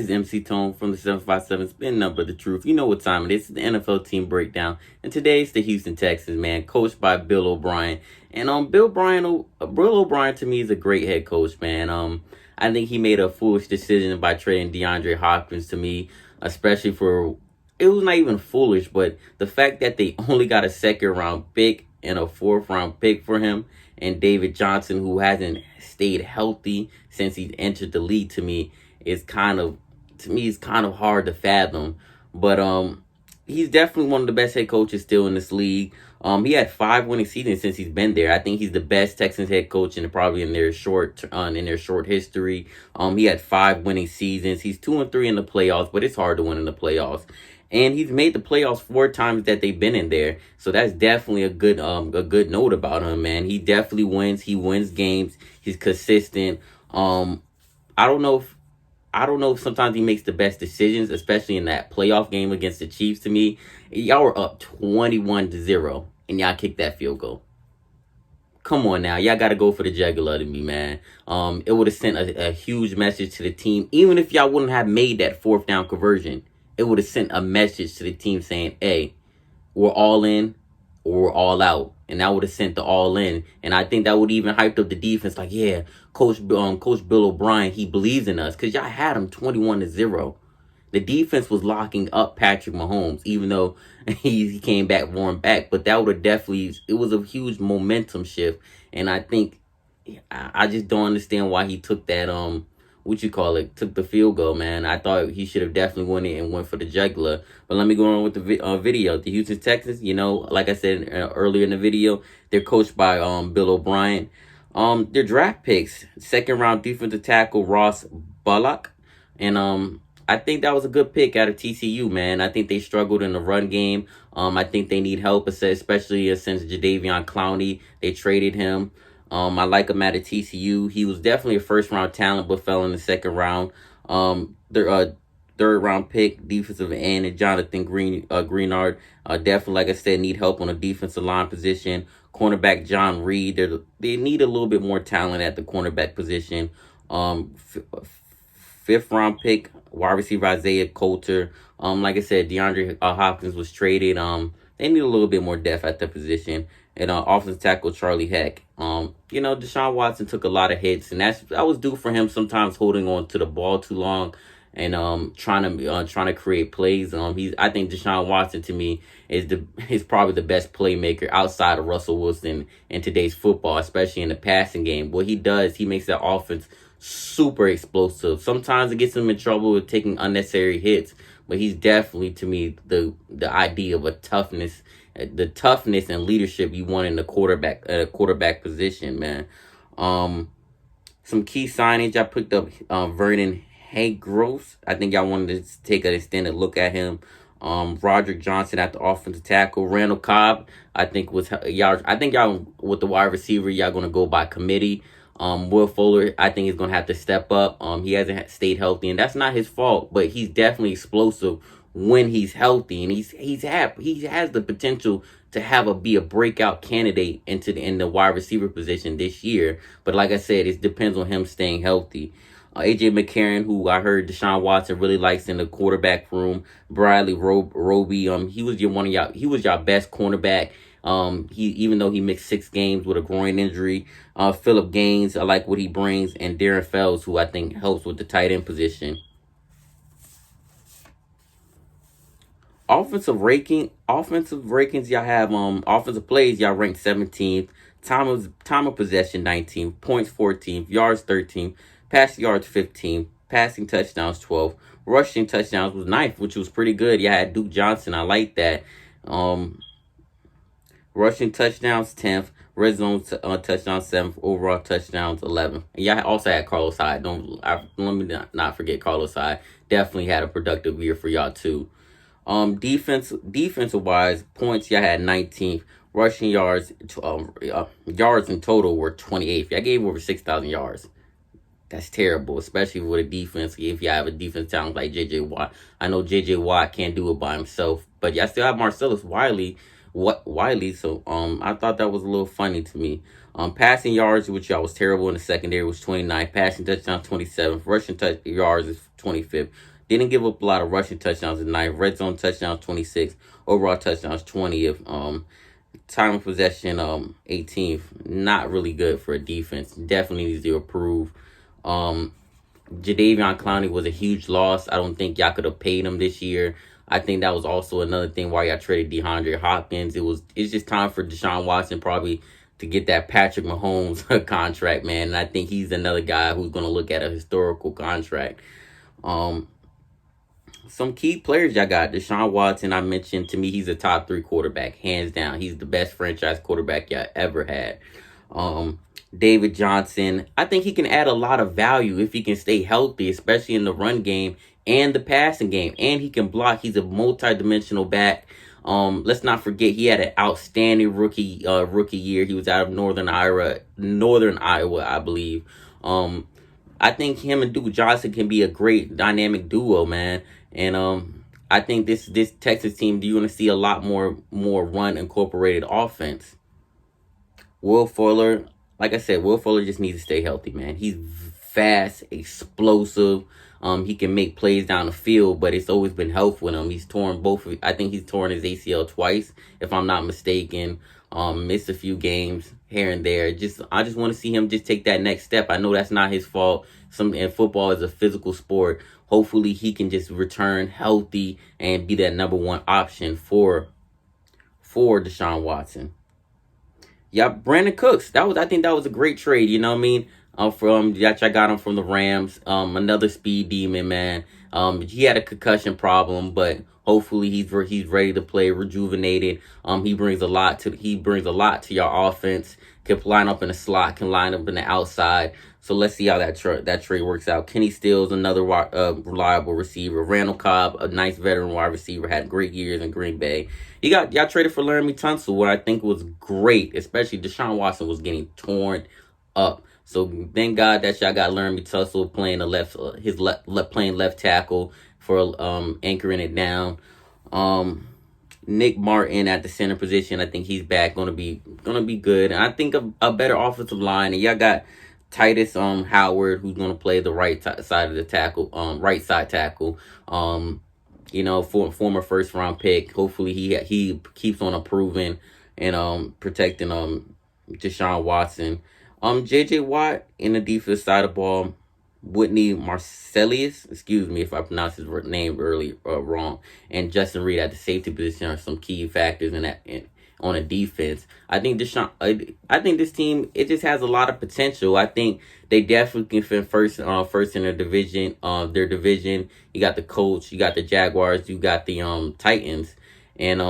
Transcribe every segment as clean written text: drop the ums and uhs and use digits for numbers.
is MC Tone from the 757 Spin Number the Truth. You know what time it is. It's the NFL team breakdown. And today it's the Houston Texans, man, coached by Bill O'Brien. And Bill O'Brien to me is a great head coach, man. I think he made a foolish decision by trading DeAndre Hopkins to me, especially for it was not even foolish, but the fact that they only got a second round pick and a fourth round pick for him, and David Johnson, who hasn't stayed healthy since he entered the league, to me is kind of hard to fathom. But he's definitely one of the best head coaches still in this league. He had 5 winning seasons since he's been there. I think he's the best Texans head coach probably in their short history. He had 5 winning seasons. He's 2-3 in the playoffs, but it's hard to win in the playoffs. And he's made the playoffs 4 times that they've been in there. So that's definitely a good note about him, man. He definitely wins. He wins games. He's consistent. I don't know if sometimes he makes the best decisions, especially in that playoff game against the Chiefs. To me, y'all were up 21-0 and y'all kicked that field goal. Come on now, y'all got to go for the jugular to me, man. It would have sent a huge message to the team. Even if y'all wouldn't have made that 4th down conversion, it would have sent a message to the team saying, hey, we're all in or we're all out. And that would have sent the all in. And I think that would even hyped up the defense. Like, yeah, Coach Bill O'Brien, he believes in us. Because y'all had him 21-0. The defense was locking up Patrick Mahomes, even though he came back warm back. But that would have definitely, it was a huge momentum shift. And I think, I just don't understand why he took that, took the field goal, man. I thought he should have definitely won it and went for the jugular. But let me go on with the video. The Houston Texans, like I said earlier in the video, they're coached by Bill O'Brien. Their draft picks, 2nd round defensive tackle Ross Bullock, and I think that was a good pick out of TCU, man. I think they struggled in the run game. I think they need help, especially since Jadeveon Clowney, they traded him. I like him out of TCU. He was definitely a 1st round talent, but fell in the 2nd round. Their 3rd round pick, defensive end, and Jonathan Greenard. Definitely, like I said, need help on the defensive line position. Cornerback John Reed. They need a little bit more talent at the cornerback position. 5th round pick, wide receiver Isaiah Coulter. Like I said, DeAndre Hopkins was traded. They need a little bit more depth at the position. And offensive tackle Charlie Heck. Deshaun Watson took a lot of hits, and that was due for him sometimes holding on to the ball too long and trying to create plays. I think Deshaun Watson to me is probably the best playmaker outside of Russell Wilson in today's football, especially in the passing game. What he does, he makes that offense super explosive. Sometimes it gets him in trouble with taking unnecessary hits, but he's definitely, to me, the idea of the toughness and leadership you want in the quarterback position, man. Some key signage, I picked up Vernon Haygross. I think y'all wanted to take an extended look at him. Roderick Johnson at the offensive tackle. Randall Cobb, I think y'all with the wide receiver, y'all gonna go by committee. Will Fuller, I think he's gonna have to step up. He hasn't stayed healthy, and that's not his fault, but he's definitely explosive when he's healthy, and he has the potential to be a breakout candidate in the wide receiver position this year. But like I said, it depends on him staying healthy. AJ McCarron, who I heard Deshaun Watson really likes in the quarterback room. Bradley Roby, he was y'all best cornerback. Even though he missed 6 games with a groin injury. Phillip Gaines, I like what he brings, and Darren Fells, who I think helps with the tight end position. Offensive rankings, y'all have offensive plays, y'all ranked 17th. Time of possession 19th, points 14th, yards 13th, passing yards 15th, passing touchdowns 12th, rushing touchdowns was 9th, which was pretty good. Y'all had Duke Johnson, I like that. Rushing touchdowns 10th, red zone touchdowns 7th, overall touchdowns 11th. And y'all also had Carlos Hyde. Let me not forget Carlos Hyde. Definitely had a productive year for y'all too. Defensive wise, points y'all had 19th. Rushing yards yards in total were 28th. Y'all gave over 6,000 yards. That's terrible, especially with a defense. If you have a defense talent like J.J. Watt, I know J.J. Watt can't do it by himself, but y'all still have Marcellus Wiley. So I thought that was a little funny to me. Passing yards, which y'all was terrible in the secondary, was 29th. Passing touchdowns 27th. Rushing yards is 25th. Didn't give up a lot of rushing touchdowns tonight. Red zone touchdowns 26, overall touchdowns 20th. Time of possession 18th. Not really good for a defense. Definitely needs to improve. Jadeveon Clowney was a huge loss. I don't think y'all could have paid him this year. I think that was also another thing why y'all traded DeAndre Hopkins. It's just time for Deshaun Watson probably to get that Patrick Mahomes contract, man. And I think he's another guy who's going to look at a historical contract. Some key players y'all got. Deshaun Watson, I mentioned, to me, he's a top 3 quarterback, hands down. He's the best franchise quarterback y'all ever had. David Johnson, I think he can add a lot of value if he can stay healthy, especially in the run game and the passing game. And he can block. He's a multi-dimensional back. Let's not forget he had an outstanding rookie year. He was out of Northern Iowa, I believe. I think him and Duke Johnson can be a great dynamic duo, man. And I think this Texas team, you're going to see a lot more run incorporated offense. Will Fuller, like I said, Will Fuller just needs to stay healthy, man. He's fast, explosive. He can make plays down the field, but it's always been health with him. I think he's torn his ACL twice, if I'm not mistaken. Missed a few games here and there. I just want to see him just take that next step. I know that's not his fault. And football is a physical sport. Hopefully he can just return healthy and be that number 1 option for Deshaun Watson. Yeah, Brandon Cooks. I think that was a great trade. You know what I mean? I got him from the Rams. Another speed demon, man. He had a concussion problem, but hopefully he's ready to play, rejuvenated. He brings a lot to your offense. Can line up in the slot, can line up in the outside. So let's see how that trade works out. Kenny Stills, another reliable receiver. Randall Cobb, a nice veteran wide receiver, had great years in Green Bay. Y'all traded for Laramie Tunsil, what I think was great, especially Deshaun Watson was getting torn up. So thank God that y'all got Laramie Tunsil playing playing left tackle for anchoring it down. Nick Martin at the center position, I think he's back, gonna be good. And I think a better offensive line. And y'all got Titus Howard, who's gonna play the right side of the tackle, right side tackle. Former first round pick. Hopefully he keeps on improving and protecting Deshaun Watson. JJ Watt in the defensive side of the ball. Whitney Marcelius, excuse me if I pronounced his name wrong, and Justin Reed at the safety position are some key factors on a defense. I think this team, it just has a lot of potential. I think they definitely can fit first in their division. You got the Colts, you got the Jaguars, you got the Titans, and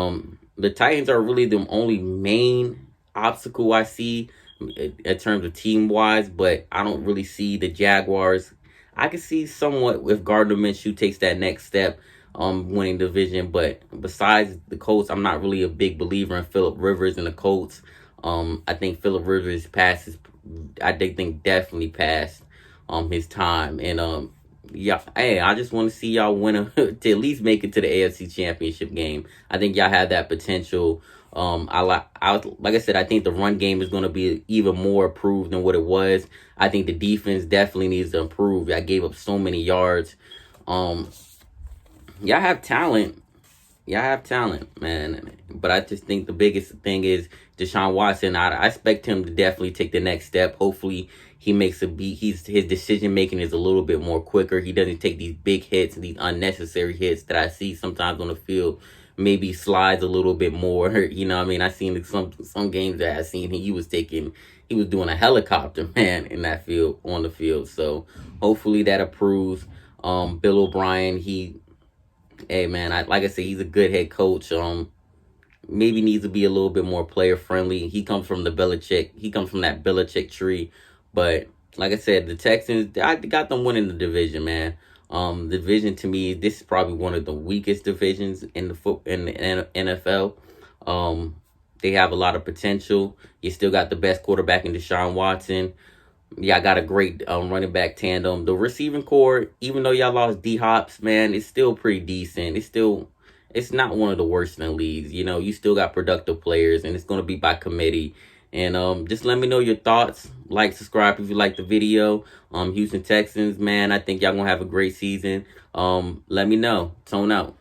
the Titans are really the only main obstacle I see in terms of team-wise, but I don't really see the Jaguars. I can see somewhat if Gardner Minshew takes that next step, winning division. But besides the Colts, I'm not really a big believer in Phillip Rivers and the Colts. I think Phillip Rivers definitely passed his time. And I just want to see y'all win to at least make it to the AFC Championship game. I think y'all have that potential. Like I said, I think the run game is going to be even more improved than what it was. I think the defense definitely needs to improve. I gave up so many yards. Y'all have talent. Man. But I just think the biggest thing is Deshaun Watson. I expect him to definitely take the next step. Hopefully he makes his decision making is a little bit more quicker. He doesn't take these big hits and these unnecessary hits that I see sometimes on the field. Maybe slides a little bit more. You know what I mean? I seen some games that I seen he was doing a helicopter, man, in that field, on the field. So hopefully that improves. Bill O'Brien, like I said, he's a good head coach. Maybe needs to be a little bit more player friendly. He comes from that Belichick tree. But like I said, the Texans, I got them winning the division, man. The division, to me, this is probably one of the weakest divisions in the NFL. They have a lot of potential. You still got the best quarterback in Deshaun Watson. Y'all got a great running back tandem. The receiving core, even though y'all lost D-Hops, man, it's still pretty decent. It's not one of the worst in the leagues. You still got productive players, and it's going to be by committee. And just let me know your thoughts. Like, subscribe if you like the video. Houston Texans, man, I think y'all gonna have a great season. Let me know. Tone out.